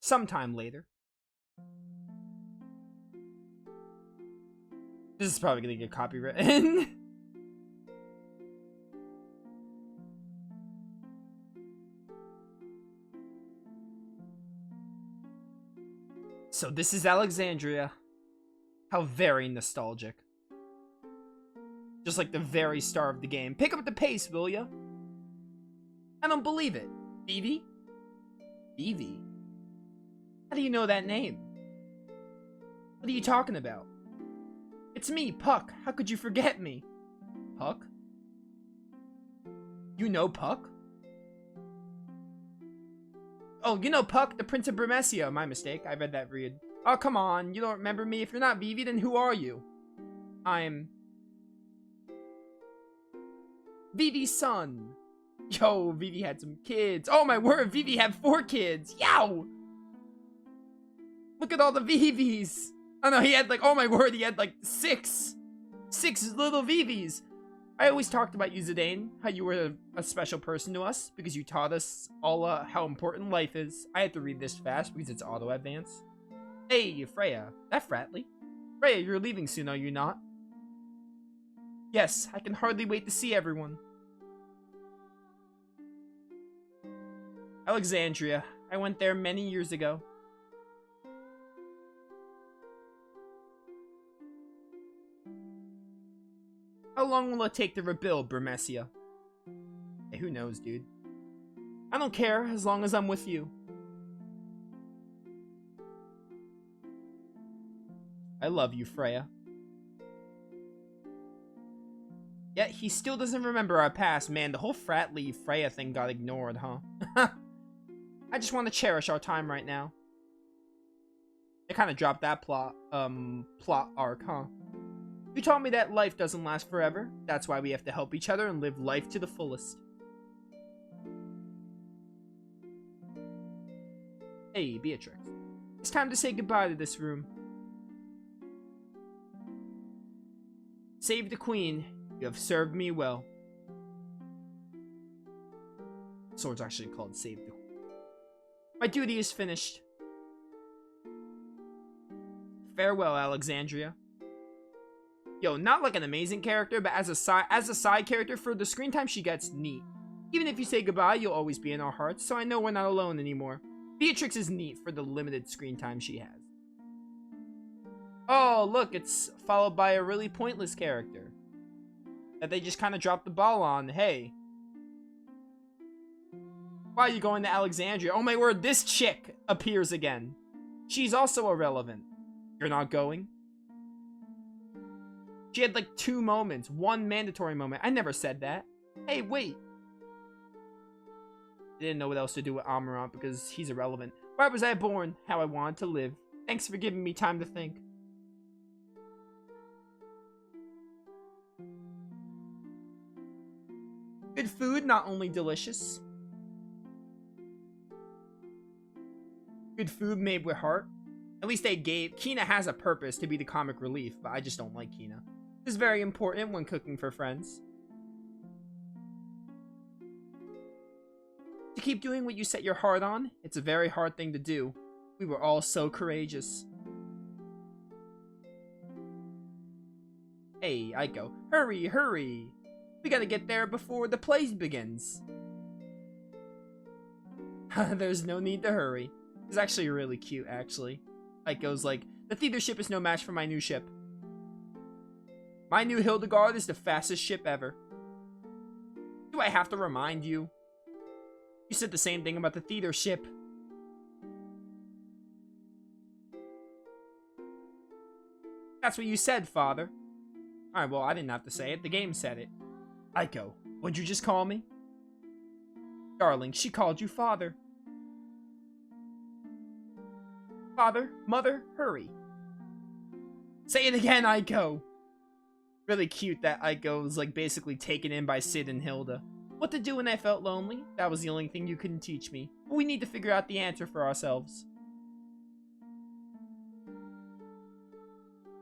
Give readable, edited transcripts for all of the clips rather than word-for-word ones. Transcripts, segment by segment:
sometime later. This is probably gonna get copywritten. So this is Alexandria. How very nostalgic. Just like the very start of the game. Pick up the pace, will ya? I don't believe it. Vivi? Vivi? How do you know that name? What are you talking about? It's me, Puck. How could you forget me? Puck? You know Puck? Oh, you know Puck, the Prince of Brimessia. My mistake. I read that read. Oh, come on. You don't remember me? If you're not Vivi, then who are you? I'm... Vivi's son. Yo, Vivi had some kids. Oh my word, Vivi had 4 kids. Yow! Look at all the Vivis. Oh no, he had like, oh my word, he had like 6 little Vivis. I always talked about you, Zidane, how you were a special person to us because you taught us all how important life is. I had to read this fast because it's auto advance. Hey, Freya. That Fratley. Freya, you're leaving soon, are you not? Yes, I can hardly wait to see everyone. Alexandria. I went there many years ago. How long will it take to rebuild Brimessia? Hey, who knows, dude? I don't care as long as I'm with you. I love you, Freya. Yet he still doesn't remember our past. Man, the whole Fratley Freya thing got ignored, huh? I just want to cherish our time right now. They kind of dropped that plot arc, huh? You taught me that life doesn't last forever. That's why we have to help each other and live life to the fullest. Hey, Beatrix. It's time to say goodbye to this room. Save the queen. You have served me well. Sword's actually called Save the Queen. My duty is finished. Farewell, Alexandria. Yo, not like an amazing character, but as a side character, for the screen time she gets, neat. Even if you say goodbye, you'll always be in our hearts, so I know we're not alone anymore. Beatrix is neat for the limited screen time she has. Oh, look, it's followed by a really pointless character that they just kind of dropped the ball on. Hey. Why are you going to Alexandria? Oh my word, this chick appears again. She's also irrelevant. You're not going? She had like 2 moments. 1 mandatory moment. I never said that. Hey, wait. I didn't know what else to do with Amarant because he's irrelevant. Why was I born? How I wanted to live. Thanks for giving me time to think. Good food, not only delicious. Good food made with heart. At least they gave... Kina has a purpose to be the comic relief, but I just don't like Kina. This is very important when cooking for friends. To keep doing what you set your heart on, it's a very hard thing to do. We were all so courageous. Hey, Aiko. Hurry, hurry! We gotta get there before the play begins. There's no need to hurry. It's actually really cute, actually. Aiko's like, the theater ship is no match for my new ship. My new Hildegard is the fastest ship ever. Do I have to remind you? You said the same thing about the theater ship. That's what you said, father. Alright, well, I didn't have to say it. The game said it. Aiko, what'd you just call me? Darling, she called you father. Father, mother, hurry. Say it again, Aiko. Really cute that Aiko was like basically taken in by Sid and Hilda. What to do when I felt lonely? That was the only thing you couldn't teach me. But we need to figure out the answer for ourselves.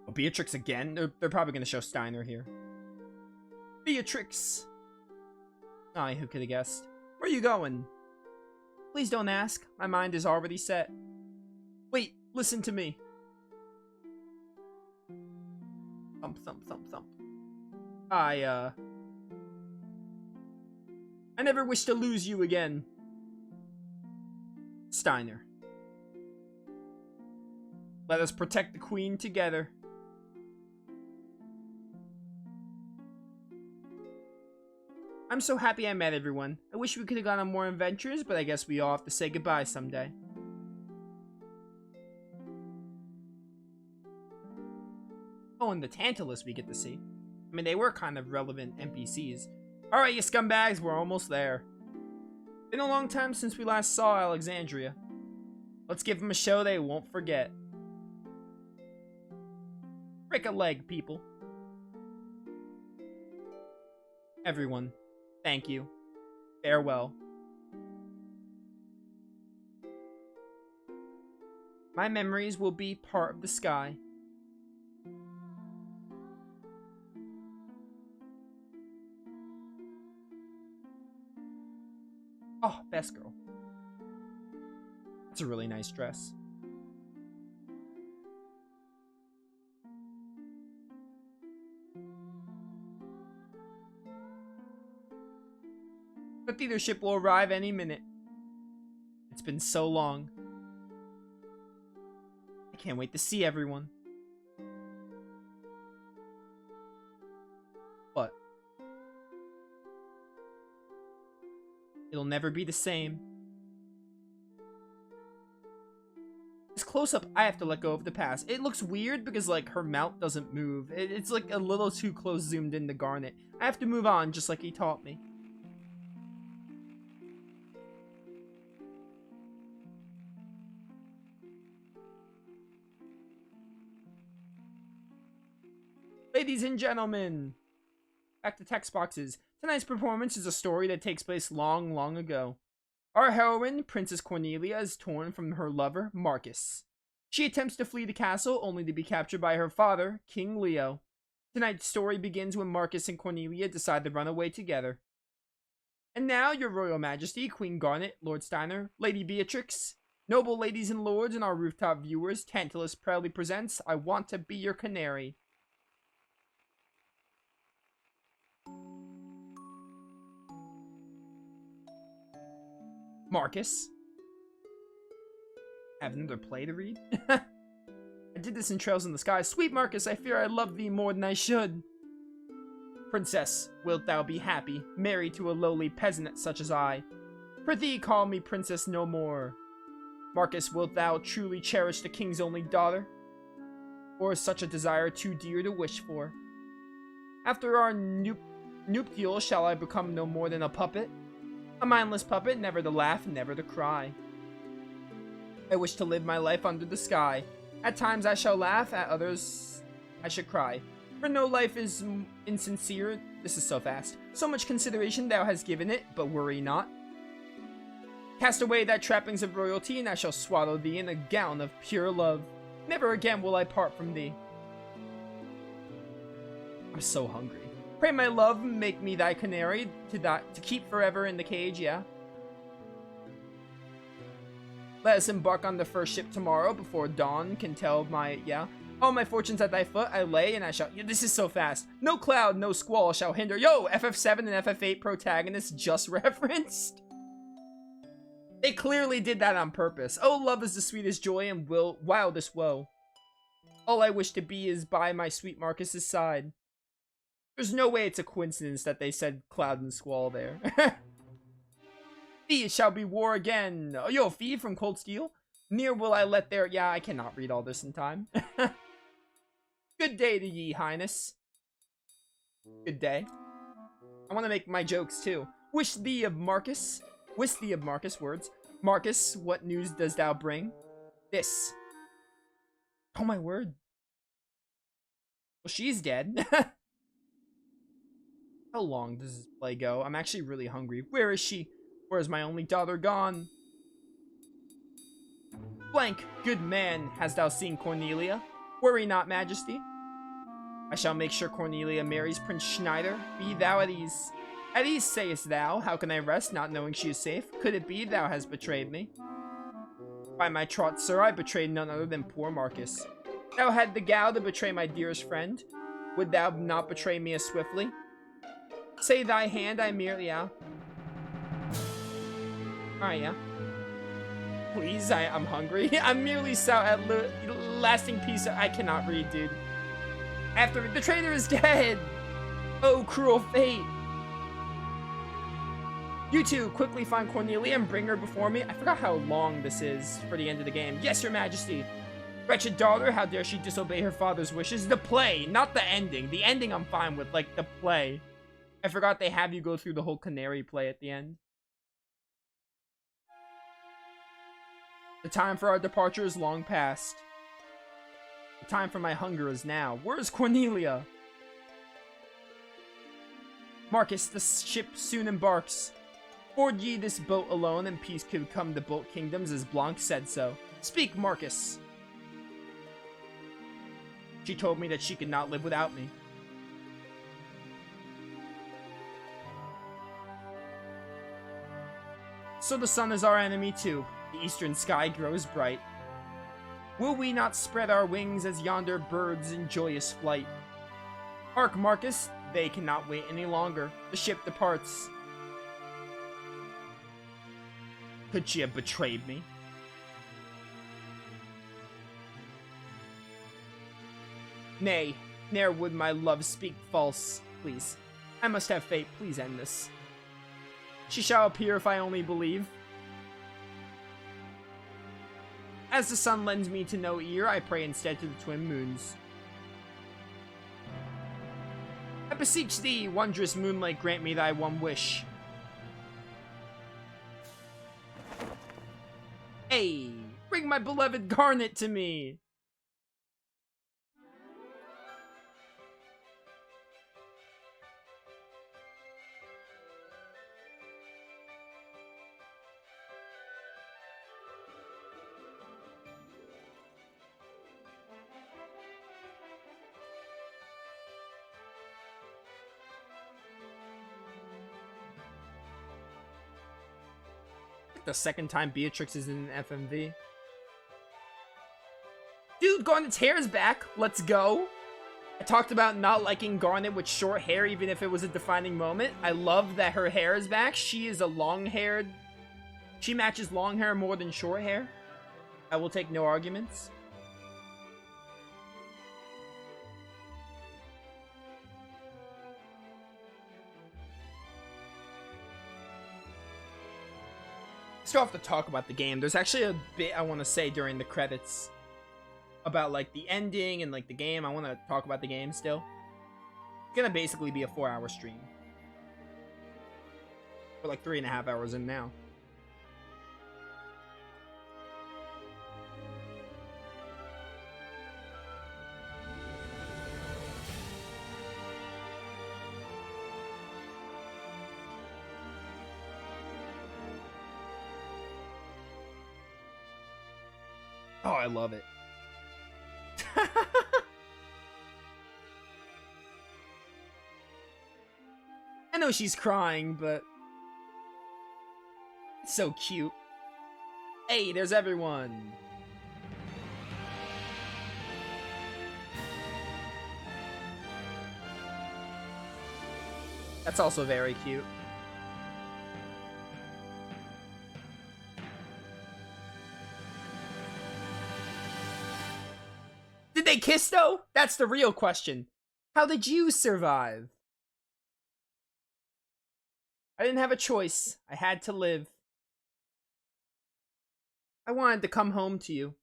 Oh, Beatrix again? They're probably going to show Steiner here. Beatrix! Aye, who could have guessed? Where are you going? Please don't ask. My mind is already set. Wait, listen to me. Thump, thump, thump, thump. I never wish to lose you again. Steiner. Let us protect the queen together. I'm so happy I met everyone. I wish we could have gone on more adventures, but I guess we all have to say goodbye someday. Oh, and the Tantalus we get to see. I mean, they were kind of relevant NPCs. Alright, you scumbags, we're almost there. Been a long time since we last saw Alexandria. Let's give them a show they won't forget. Break a leg, people. Everyone, thank you. Farewell. My memories will be part of the sky. Oh, best girl. That's a really nice dress. The theater ship will arrive any minute. It's been so long. I can't wait to see everyone. What? It'll never be the same. This close-up, I have to let go of the past. It looks weird because, like, her mouth doesn't move. It's, like, a little too close zoomed in to Garnet. I have to move on, just like he taught me. Ladies and gentlemen, back to text boxes. Tonight's performance is a story that takes place long, long ago. Our heroine, Princess Cornelia, is torn from her lover, Marcus. She attempts to flee the castle, only to be captured by her father, King Leo. Tonight's story begins when Marcus and Cornelia decide to run away together. And now, your Royal Majesty, Queen Garnet, Lord Steiner, Lady Beatrix, noble ladies and lords, and our rooftop viewers, Tantalus proudly presents I Want to Be Your Canary. Marcus. Have another play to read? I did this in Trails in the Sky. Sweet Marcus, I fear I love thee more than I should. Princess, wilt thou be happy, married to a lowly peasant such as I? Prithee, call me princess no more. Marcus, wilt thou truly cherish the king's only daughter? Or is such a desire too dear to wish for? After our nuptial, shall I become no more than a puppet? A mindless puppet, never to laugh, never to cry. I wish to live my life under the sky. At times I shall laugh, at others I should cry. For no life is insincere. This is so fast. So much consideration thou hast given it, but worry not. Cast away thy trappings of royalty, and I shall swaddle thee in a gown of pure love. Never again will I part from thee. I'm so hungry. Pray, my love, make me thy canary, to keep forever in the cage, yeah? Let us embark on the first ship tomorrow, before dawn can tell my, yeah? All my fortunes at thy foot I lay, and I shall, this is so fast. No cloud, no squall shall hinder, yo, FF7 and FF8 protagonists just referenced. They clearly did that on purpose. Oh, love is the sweetest joy and wildest woe. All I wish to be is by my sweet Marcus's side. There's no way it's a coincidence that they said cloud and squall there. Fee, it shall be war again. Oh, yo, Fee from Cold Steel. Near will I let their... Yeah, I cannot read all this in time. Good day to ye, Highness. Good day. I want to make my jokes, too. Wish thee of Marcus. Wish thee of Marcus, words. Marcus, what news dost thou bring? This. Oh, my word. Well, she's dead. How long does this play go? I'm actually really hungry. Where is she? Where is my only daughter gone? Blank, good man, hast thou seen Cornelia? Worry not, Majesty. I shall make sure Cornelia marries Prince Schneider. Be thou at ease. At ease, sayest thou? How can I rest, not knowing she is safe? Could it be thou hast betrayed me? By my trot, sir, I betrayed none other than poor Marcus. Thou had the gall to betray my dearest friend. Would thou not betray me as swiftly? Say thy hand, I merely Alright, yeah. Please, I'm hungry. I'm merely at lasting peace. I cannot read, dude. After the traitor is dead. Oh, cruel fate. You two, quickly find Cornelia and bring her before me. I forgot how long this is for the end of the game. Yes, your majesty. Wretched daughter, how dare she disobey her father's wishes? The play, not the ending. The ending I'm fine with, like the play. I forgot they have you go through the whole Canary play at the end. The time for our departure is long past. The time for my hunger is now. Where's Cornelia? Marcus, the ship soon embarks. Board ye this boat alone, and peace could come to both kingdoms, as Blanc said so. Speak, Marcus. She told me that she could not live without me. So the sun is our enemy too. The eastern sky grows bright. Will we not spread our wings as yonder birds in joyous flight? Hark, Marcus, they cannot wait any longer. The ship departs. Could she have betrayed me? Nay, ne'er would my love speak false. Please, I must have fate. Please end this. She shall appear if I only believe. As the sun lends me to no ear, I pray instead to the twin moons. I beseech thee, wondrous moonlight, grant me thy one wish. Hey, bring my beloved Garnet to me. The second time Beatrix is in an FMV. Dude, Garnet's hair is back. Let's go. I talked about not liking Garnet with short hair, even if it was a defining moment. I love that her hair is back. She is a long-haired... She matches long hair more than short hair. I will take no arguments. Still have to talk about the game. There's actually a bit I want to say during the credits about like the ending and like the game. I want to talk about the game still. It's gonna basically be a 4-hour stream. We're like 3.5 hours in now. Oh, I love it. I know she's crying, but it's so cute. Hey, there's everyone. That's also very cute. Did they kiss though? That's the real question. How did you survive? I didn't have a choice. I had to live. I wanted to come home to you.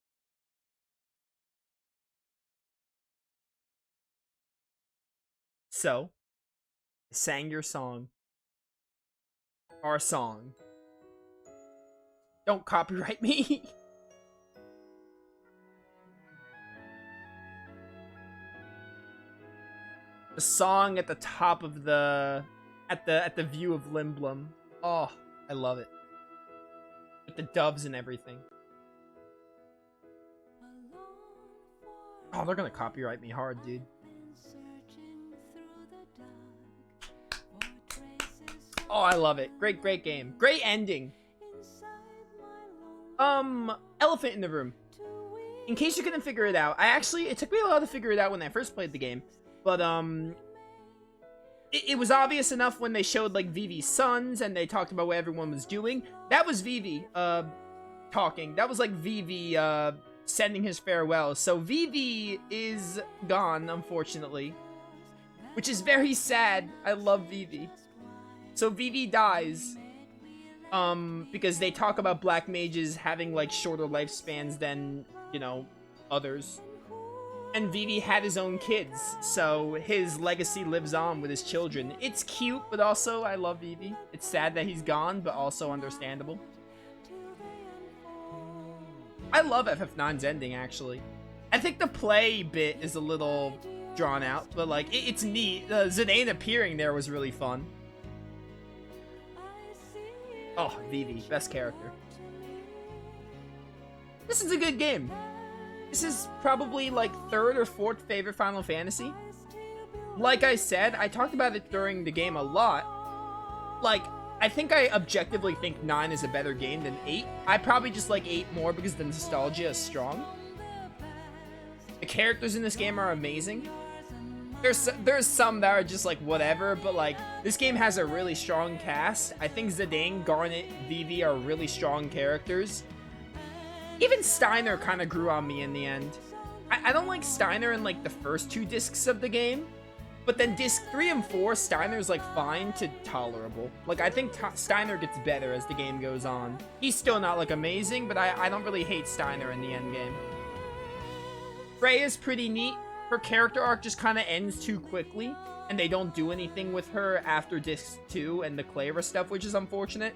So, I sang your song. Our song. Don't copyright me. The song at the top of the at the view of Limblum. Oh, I love it. With the doves and everything. Oh, they're gonna copyright me hard, dude. Oh, I love it. Great game. Great ending. Elephant in the room. In case you couldn't figure it out, it took me a while to figure it out when I first played the game, but, it was obvious enough when they showed, like, Vivi's sons, and they talked about what everyone was doing. That was Vivi, talking. That was, like, Vivi, sending his farewell. So Vivi is gone, unfortunately, which is very sad. I love Vivi. So Vivi dies, because they talk about black mages having, like, shorter lifespans than, you know, others. And Vivi had his own kids, so his legacy lives on with his children. It's cute, but also I love Vivi. It's sad that he's gone, but also understandable. I love FF9's ending, actually. I think the play bit is a little drawn out, but, like, it's neat. Zidane appearing there was really fun. Oh, Vivi, best character. This is a good game. This is probably, like, third or fourth favorite Final Fantasy. Like I said, I talked about it during the game a lot. Like, I think I objectively think 9 is a better game than 8. I probably just like 8 more because the nostalgia is strong. The characters in this game are amazing. There's some that are just, like, whatever, but, like, this game has a really strong cast. I think Zidane, Garnet, Vivi are really strong characters. Even Steiner kind of grew on me in the end. I don't like Steiner in, like, the first 2 discs of the game, but then disc 3 and 4, Steiner's, like, fine to tolerable. Like, I think Steiner gets better as the game goes on. He's still not, like, amazing, but I don't really hate Steiner in the end game. Freya's pretty neat. Her character arc just kind of ends too quickly, and they don't do anything with her after disc 2 and the Clara stuff, which is unfortunate.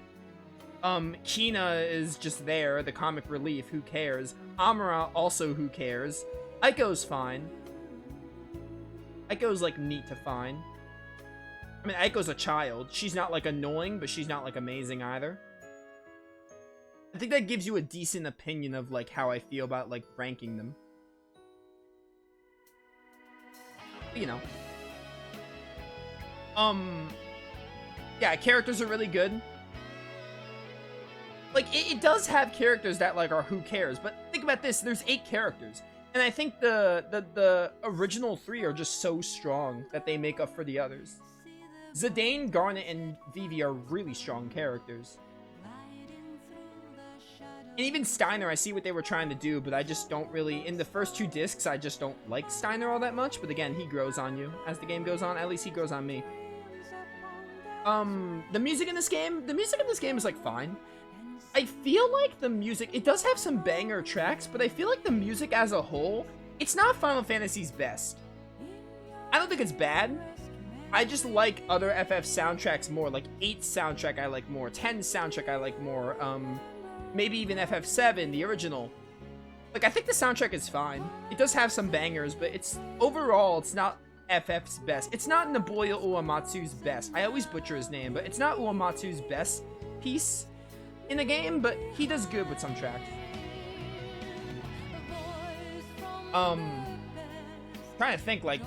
Kina is just there, the comic relief, who cares? Amara, also who cares? Aiko's fine. Aiko's, like, neat to find. I mean, Aiko's a child. She's not, like, annoying, but she's not, like, amazing either. I think that gives you a decent opinion of, like, how I feel about, like, ranking them. But, you know. Yeah, characters are really good. Like, it does have characters that, like, are who cares, but think about this, there's 8 characters, and I think the original 3 are just so strong that they make up for the others. Zidane, Garnet, and Vivi are really strong characters. And even Steiner, I see what they were trying to do, but I just don't really, in the first 2 discs, I just don't like Steiner all that much, but again, he grows on you as the game goes on, at least he grows on me. The music in this game is, like, fine. I feel like the music, it does have some banger tracks, but I feel like the music as a whole, it's not Final Fantasy's best. I don't think it's bad. I just like other FF soundtracks more, like 8's soundtrack I like more, 10's soundtrack I like more, maybe even FF7, the original. Like, I think the soundtrack is fine. It does have some bangers, but overall, it's not FF's best. It's not Nobuya Uematsu's best. I always butcher his name, but it's not Uematsu's best piece in the game, but he does good with some tracks. Trying to think, like,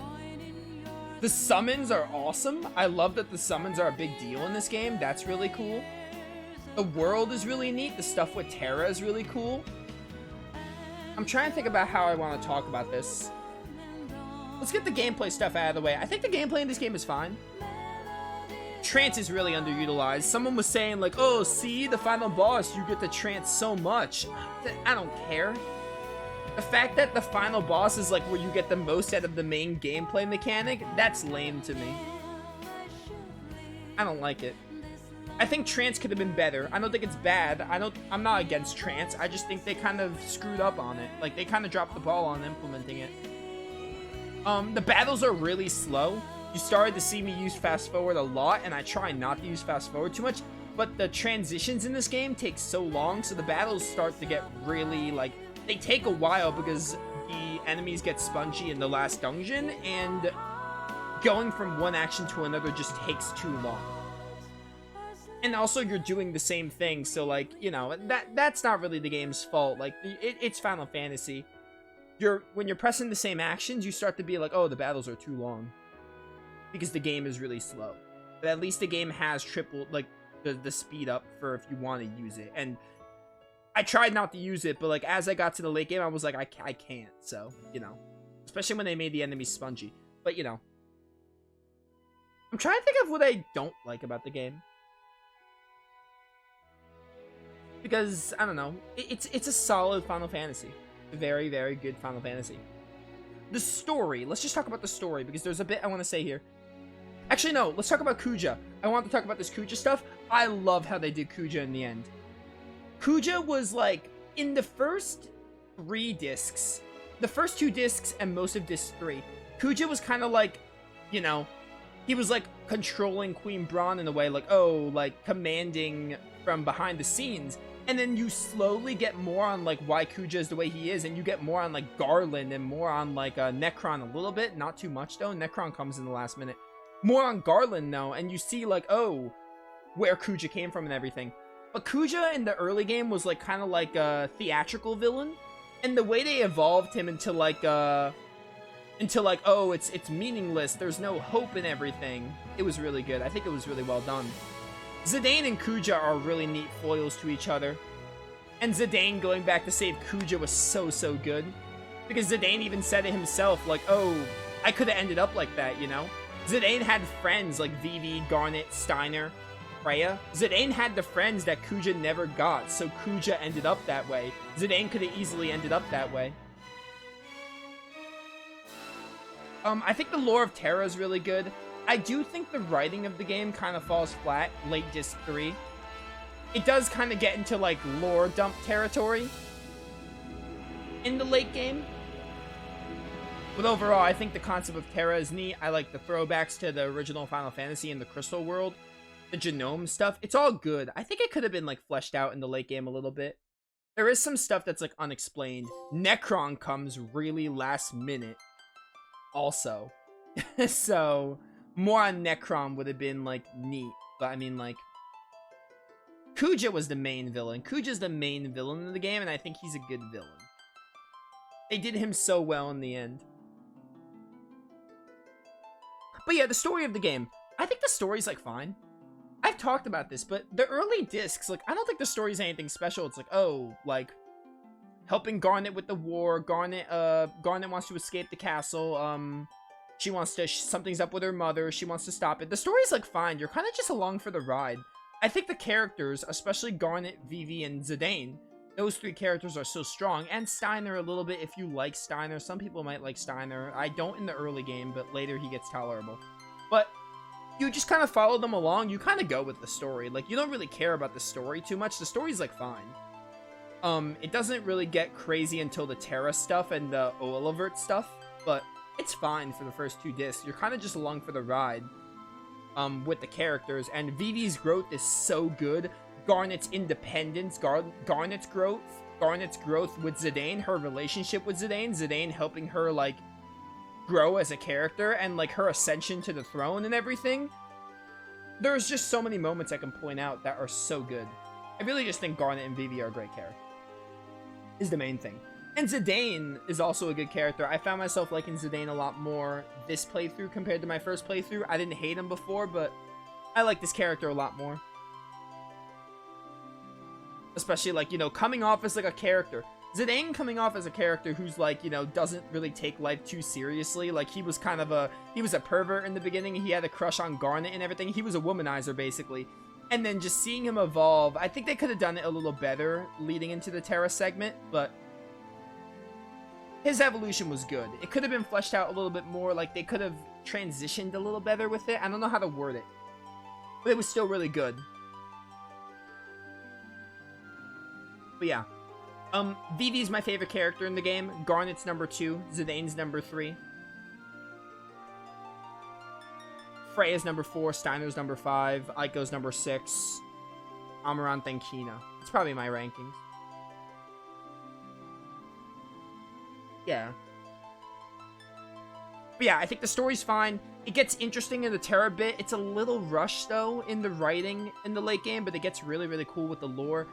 the summons are awesome. I love that the summons are a big deal in this game. That's really cool. The world is really neat. The stuff with Terra is really cool. I'm trying to think about how I want to talk about this. Let's get the gameplay stuff out of the way. I think the gameplay in this game is fine. Trance is really underutilized. Someone was saying, like, oh, see, the final boss, you get to trance so much. I don't care. The fact that the final boss is, like, where you get the most out of the main gameplay mechanic, that's lame to me. I don't like it. I think trance could have been better. I don't think it's bad. I'm not against trance. I just think they kind of screwed up on it. Like, they kind of dropped the ball on implementing it. The battles are really slow. You started to see me use fast forward a lot, and I try not to use fast forward too much, but the transitions in this game take so long, so the battles start to get really, like, they take a while because the enemies get spongy in the last dungeon, and going from one action to another just takes too long. And also, you're doing the same thing, so, like, you know, that's not really the game's fault. Like, it's Final Fantasy. When you're pressing the same actions, you start to be like, oh, the battles are too long. Because the game is really slow. But at least the game has tripled, like, the speed up for if you want to use it. And I tried not to use it, but like as I got to the late game, I was like, I can't. So, you know, especially when they made the enemies spongy. But, you know, I'm trying to think of what I don't like about the game. Because, I don't know, it's a solid Final Fantasy. A very, very good Final Fantasy. The story, let's just talk about the story, because there's a bit I want to say here. Actually, no, let's talk about Kuja. I want to talk about this Kuja stuff. I love how they did Kuja in the end. Kuja was, like, in the first 3 discs, the first 2 discs and most of disc 3, Kuja was kind of like, you know, he was, like, controlling Queen Braun in a way, like, oh, like, commanding from behind the scenes. And then you slowly get more on, like, why Kuja is the way he is, and you get more on, like, Garland and more on, like, Necron a little bit. Not too much, though. Necron comes in the last minute. More on Garland, though, and you see, like, oh, where Kuja came from and everything. But Kuja in the early game was, like, kind of like a theatrical villain. And the way they evolved him into, like, oh, it's meaningless, there's no hope in everything. It was really good. I think it was really well done. Zidane and Kuja are really neat foils to each other. And Zidane going back to save Kuja was so good. Because Zidane even said it himself, like, oh, I could have ended up like that, you know? Zidane had friends like Vivi, Garnet, Steiner, Freya. Zidane had the friends that Kuja never got, so Kuja ended up that way. Zidane could have easily ended up that way. I think the lore of Terra is really good. I do think the writing of the game kind of falls flat late disc 3. It does kind of get into, like, lore dump territory in the late game. But overall, I think the concept of Terra is neat. I like the throwbacks to the original Final Fantasy and the Crystal World. The genome stuff. It's all good. I think it could have been, like, fleshed out in the late game a little bit. There is some stuff that's, like, unexplained. Necron comes really last minute also. So, more on Necron would have been, like, neat. But, I mean, like, Kuja was the main villain. Kuja's the main villain in the game, and I think he's a good villain. They did him so well in the end. But yeah, the story of the game. I think the story's, like, fine. I've talked about this, but the early discs, like, I don't think the story's anything special. It's like, oh, like, helping Garnet with the war. Garnet wants to escape the castle. She wants to, something's up with her mother. She wants to stop it. The story's, like, fine. You're kind of just along for the ride. I think the characters, especially Garnet, Vivi, and Zidane, those 3 characters are so strong. And Steiner a little bit, if you like Steiner. Some people might like Steiner. I don't in the early game, but later he gets tolerable. But you just kind of follow them along. You kind of go with the story. Like, you don't really care about the story too much. The story's, like, fine. It doesn't really get crazy until the Terra stuff and the Olivert stuff. But it's fine for the first 2 discs. You're kind of just along for the ride. With the characters, and Vivi's growth is so good. Garnet's independence, Garnet's growth with Zidane, her relationship with Zidane helping her, like, grow as a character, and, like, her ascension to the throne and everything. There's just so many moments I can point out that are so good. I really just think Garnet and Vivi are great characters. Is the main thing. And Zidane is also a good character. I found myself liking Zidane a lot more this playthrough compared to my first playthrough. I didn't hate him before, but I like this character a lot more. Especially, like, you know, coming off as, like, a character. Zidane coming off as a character who's, like, you know, doesn't really take life too seriously. Like, he was kind of he was a pervert in the beginning. He had a crush on Garnet and everything. He was a womanizer, basically. And then just seeing him evolve, I think they could have done it a little better leading into the Terra segment, but his evolution was good. It could have been fleshed out a little bit more. Like, they could have transitioned a little better with it. I don't know how to word it, but it was still really good. But yeah. Vivi's my favorite character in the game. Garnet's number 2. Zidane's number 3. Freya's number 4. Steiner's number 5. Aiko's number 6. Amaranth and Kina. It's probably my rankings. Yeah. But yeah, I think the story's fine. It gets interesting in the Terra bit. It's a little rushed, though, in the writing in the late game, but it gets really, really cool with the lore.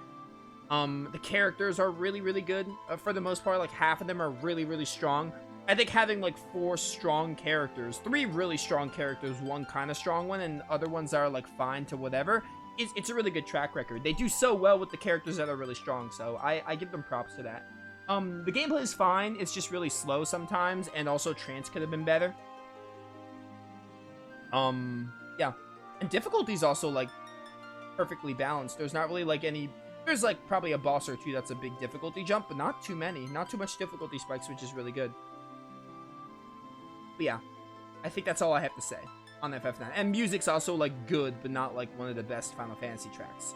The characters are really, really good. For the most part, like, half of them are really, really strong. I think having, like, 4 strong characters, 3 really strong characters, 1 kind of strong one, and other ones are, like, fine to whatever, it's a really good track record. They do so well with the characters that are really strong, so I give them props to that. The gameplay is fine. It's just really slow sometimes, and also Trance could have been better. Yeah. And difficulty's also, like, perfectly balanced. There's not really, like, any... There's, like, probably a boss or two that's a big difficulty jump, but not too many. Not too much difficulty spikes, which is really good. But yeah, I think that's all I have to say on FF9. And music's also, like, good, but not, like, one of the best Final Fantasy tracks.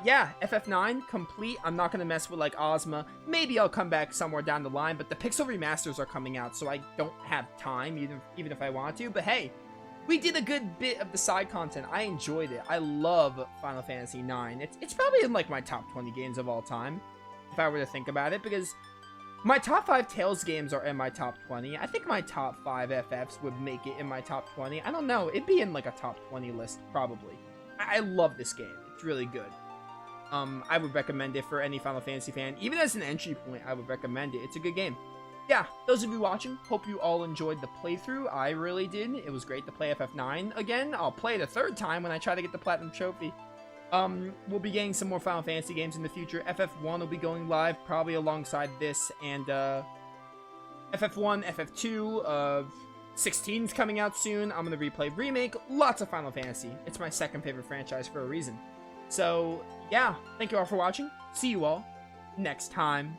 Yeah, FF9, complete. I'm not gonna mess with, like, Ozma. Maybe I'll come back somewhere down the line, but the Pixel remasters are coming out, so I don't have time, even if I want to. But hey, we did a good bit of the side content. I enjoyed it. I love Final Fantasy IX. It's probably in, like, my top 20 games of all time, if I were to think about it, because my top 5 Tales games are in my top 20. I think my top 5 FFs would make it in my top 20. I don't know. It'd be in, like, a top 20 list, probably. I love this game. It's really good. I would recommend it for any Final Fantasy fan. Even as an entry point, I would recommend it. It's a good game. Yeah, those of you watching, hope you all enjoyed the playthrough. I really did. It was great to play FF9 again. I'll play it a third time when I try to get the Platinum Trophy. We'll be getting some more Final Fantasy games in the future. FF1 will be going live probably alongside this, and FF1, FF2, 16's coming out soon. I'm gonna replay Remake. Lots of Final Fantasy. It's my second favorite franchise for a reason. So, yeah, thank you all for watching. See you all next time.